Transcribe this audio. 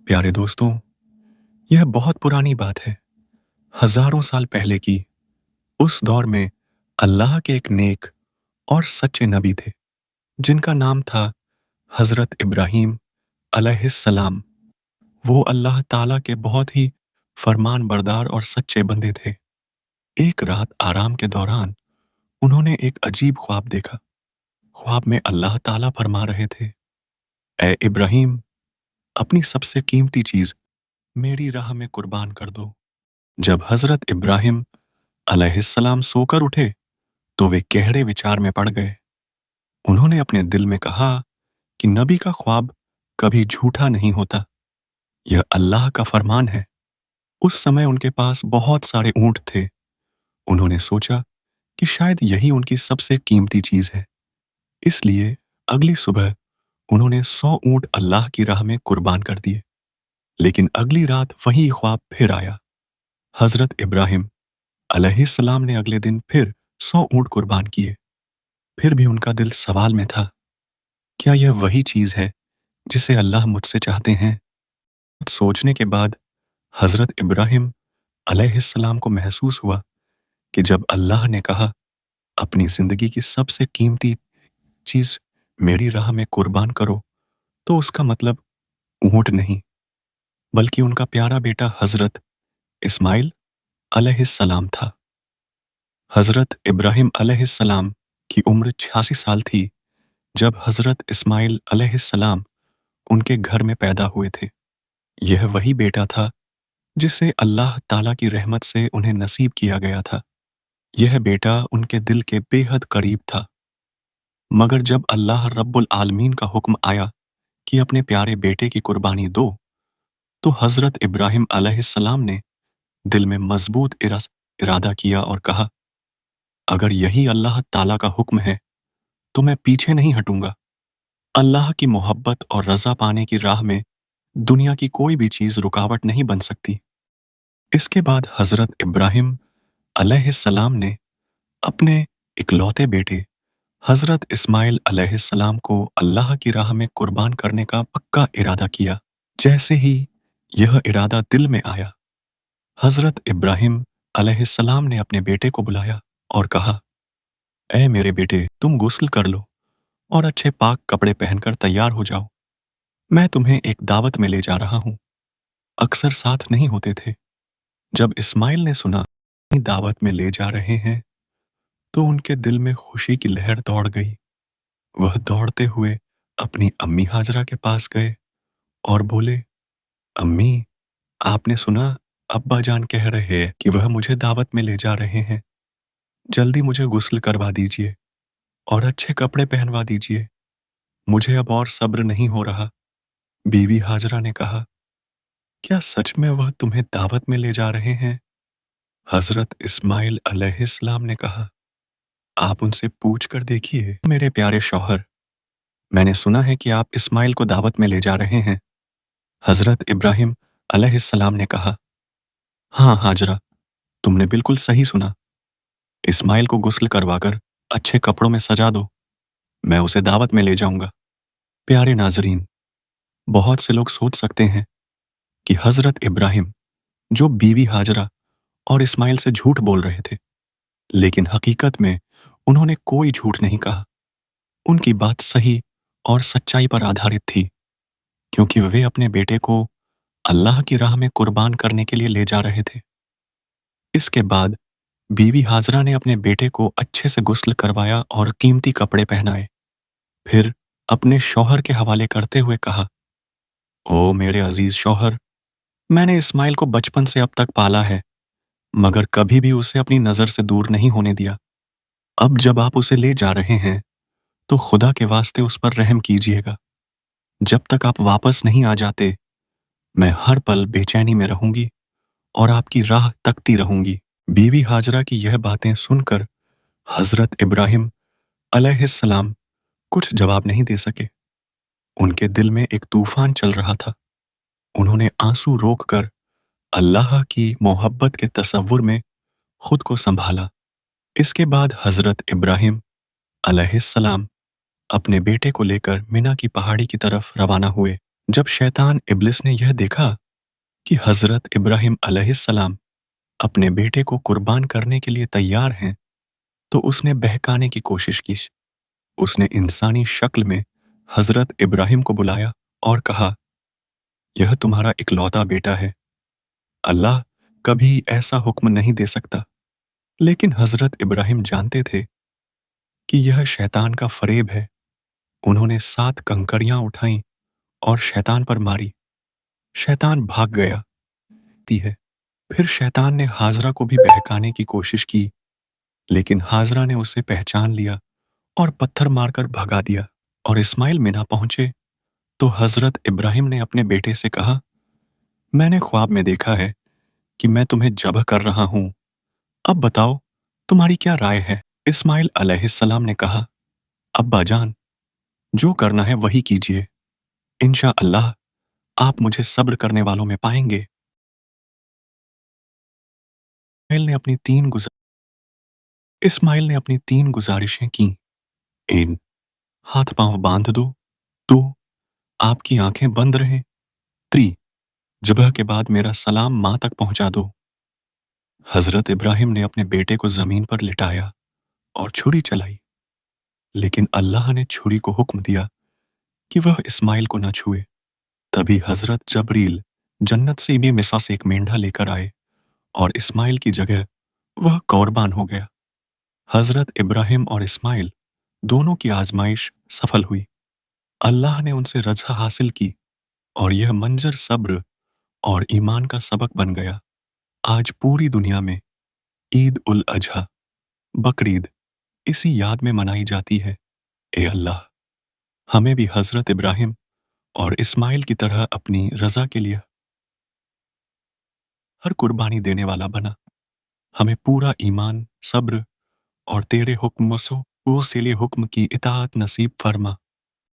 प्यारे दोस्तों, यह बहुत पुरानी बात है। हजारों साल पहले की। उस दौर में अल्लाह के एक नेक और सच्चे नबी थे, जिनका नाम था हजरत इब्राहीम अलैहिस्सलाम। वो अल्लाह ताला के बहुत ही फरमान बरदार और सच्चे बंदे थे। एक रात आराम के दौरान उन्होंने एक अजीब ख्वाब देखा। ख्वाब में अल्लाह ताला फरमा रहे थे, ए इब्राहीम, अपनी सबसे कीमती चीज मेरी राह में कुर्बान कर दो। जब हजरत इब्राहिम अलैहिस्सलाम सोकर उठे तो वे गहरे विचार में पड़ गए। उन्होंने अपने दिल में कहा कि नबी का ख्वाब कभी झूठा नहीं होता। यह अल्लाह का फरमान है। उस समय उनके पास बहुत सारे ऊंट थे। उन्होंने सोचा कि शायद यही उनकी सबसे कीमती चीज है। इसलिए अगली सुबह उन्होंने 100 ऊंट अल्लाह की राह में कुर्बान कर दिए। लेकिन अगली रात वही ख्वाब फिर आया। हजरत इब्राहिम अलैहिस्सलाम ने अगले दिन फिर 100 ऊंट कुर्बान किए। फिर भी उनका दिल सवाल में था, क्या यह वही चीज है जिसे अल्लाह मुझसे चाहते हैं? सोचने के बाद हजरत इब्राहिम अलैहिस्सलाम को महसूस हुआ कि जब अल्लाह ने कहा, अपनी जिंदगी की सबसे कीमती चीज मेरी राह में कुर्बान करो, तो उसका मतलब ऊंट नहीं, बल्कि उनका प्यारा बेटा हजरत इस्माइल अलैहिस्सलाम था। हजरत इब्राहिम अलैहिस्सलाम की उम्र 86 साल थी जब हजरत इस्माइल अलैहिस्सलाम उनके घर में पैदा हुए थे। यह वही बेटा था जिसे अल्लाह ताला की रहमत से उन्हें नसीब किया गया था। यह बेटा उनके दिल के बेहद करीब था। मगर जब अल्लाह रब्बुल आलमीन का हुक्म आया कि अपने प्यारे बेटे की कुर्बानी दो, तो हजरत इब्राहिम अलैहिस्सलाम ने दिल में मजबूत इरादा किया और कहा, अगर यही अल्लाह ताला का हुक्म है तो मैं पीछे नहीं हटूंगा। अल्लाह की मोहब्बत और रजा पाने की राह में दुनिया की कोई भी चीज रुकावट नहीं बन सकती। इसके बाद हजरत इब्राहिम अलैहिस्सलाम ने अपने इकलौते बेटे हजरत इस्माइल अलैहिस्सलाम को अल्लाह की राह में कुर्बान करने का पक्का इरादा किया। जैसे ही यह इरादा दिल में आया, हजरत इब्राहिम अलैहिस्सलाम ने अपने बेटे को बुलाया और कहा, ऐ मेरे बेटे, तुम गुस्ल कर लो और अच्छे पाक कपड़े पहनकर तैयार हो जाओ। मैं तुम्हें एक दावत में ले जा रहा हूं। अक्सर साथ नहीं होते थे। जब इस्माइल ने सुना कि दावत में ले जा रहे हैं, तो उनके दिल में खुशी की लहर दौड़ गई। वह दौड़ते हुए अपनी अम्मी हाजरा के पास गए और बोले, अम्मी, आपने सुना, अब्बा जान कह रहे हैं कि वह मुझे दावत में ले जा रहे हैं। जल्दी मुझे गुस्ल करवा दीजिए और अच्छे कपड़े पहनवा दीजिए। मुझे अब और सब्र नहीं हो रहा। बीवी हाजरा ने कहा, क्या सच में वह तुम्हें दावत में ले जा रहे हैं? हजरत इस्माइल अलैहिस्सलाम ने कहा, आप उनसे पूछ कर देखिए मेरे प्यारे शौहर। मैंने सुना है कि आप इस्माइल को दावत में ले जा रहे हैं। हजरत इब्राहिम अलैहिस्सलाम ने कहा, हाँ हाजरा, तुमने बिल्कुल सही सुना। इस्माइल को गुस्ल करवाकर अच्छे कपड़ों में सजा दो। मैं उसे दावत में ले जाऊंगा। प्यारे नाजरीन, बहुत से लोग सोच सकते हैं कि हजरत इब्राहिम जो बीवी हाजरा और इस्माइल से झूठ बोल रहे थे, लेकिन हकीकत में उन्होंने कोई झूठ नहीं कहा। उनकी बात सही और सच्चाई पर आधारित थी, क्योंकि वे अपने बेटे को अल्लाह की राह में कुर्बान करने के लिए ले जा रहे थे। इसके बाद बीवी हाजरा ने अपने बेटे को अच्छे से गुस्ल करवाया और कीमती कपड़े पहनाए। फिर अपने शौहर के हवाले करते हुए कहा, ओ मेरे अजीज शौहर, मैंने इस्माइल को बचपन से अब तक पाला है, मगर कभी भी उसे अपनी नजर से दूर नहीं होने दिया। अब जब आप उसे ले जा रहे हैं, तो खुदा के वास्ते उस पर रहम कीजिएगा। जब तक आप वापस नहीं आ जाते, मैं हर पल बेचैनी में रहूंगी और आपकी राह तकती रहूंगी। बीवी हाजरा की यह बातें सुनकर हजरत इब्राहिम अलैहिस्सलाम कुछ जवाब नहीं दे सके। उनके दिल में एक तूफान चल रहा था। उन्होंने आंसू रोककर अल्लाह की मोहब्बत के तसव्वुर में खुद को संभाला। इसके बाद हजरत इब्राहिम अलैहिस्सलाम अपने बेटे को लेकर मिना की पहाड़ी की तरफ रवाना हुए। जब शैतान इब्लिस ने यह देखा कि हजरत इब्राहिम अलैहिस्सलाम अपने बेटे को कुर्बान करने के लिए तैयार हैं, तो उसने बहकाने की कोशिश की। उसने इंसानी शक्ल में हजरत इब्राहिम को बुलाया और कहा, यह तुम्हारा इकलौता बेटा है, अल्लाह कभी ऐसा हुक्म नहीं दे सकता। लेकिन हजरत इब्राहिम जानते थे कि यह शैतान का फरेब है। उन्होंने 7 कंकड़ियां उठाईं और शैतान पर मारी। शैतान भाग गया। ती है। फिर शैतान ने हाजरा को भी बहकाने की कोशिश की, लेकिन हाजरा ने उसे पहचान लिया और पत्थर मारकर भगा दिया। और इस्माइल मिना पहुंचे तो हजरत इब्राहिम ने अपने बेटे से कहा, मैंने ख्वाब में देखा है कि मैं तुम्हें ज़ब्ह कर रहा हूं। अब बताओ, तुम्हारी क्या राय है? इस्माइल अलैहिस्सलाम ने कहा, अब्बा जान, जो करना है वही कीजिए। इंशा अल्लाह आप मुझे सब्र करने वालों में पाएंगे। इस्माइल ने अपनी तीन गुजा इस्माइल ने अपनी 3 गुजारिशें की। इन हाथ पांव बांध दो, तो आपकी आंखें बंद रहें। 3 ज़ब्ह के बाद मेरा सलाम माँ तक पहुंचा दो। हजरत इब्राहिम ने अपने बेटे को जमीन पर लिटाया और छुरी चलाई, लेकिन अल्लाह ने छुरी को हुक्म दिया कि वह इस्माइल को न छुए। तभी हजरत जबरील जन्नत से बेमिसाल से एक मेंढा लेकर आए और इस्माइल की जगह वह कुर्बान हो गया। हजरत इब्राहिम और इस्माइल दोनों की आजमाइश सफल हुई। अल्लाह ने उनसे रज़ा हासिल की और यह मंजर सब्र और ईमान का सबक बन गया। आज पूरी दुनिया में ईद उल अजहा, बकरीद इसी याद में मनाई जाती है। ए अल्लाह, हमें भी हजरत इब्राहिम और इस्माइल की तरह अपनी रजा के लिए हर कुर्बानी देने वाला बना। हमें पूरा ईमान, सब्र और तेरे हुक्म से लिए हुक्म की इताअत नसीब फरमा।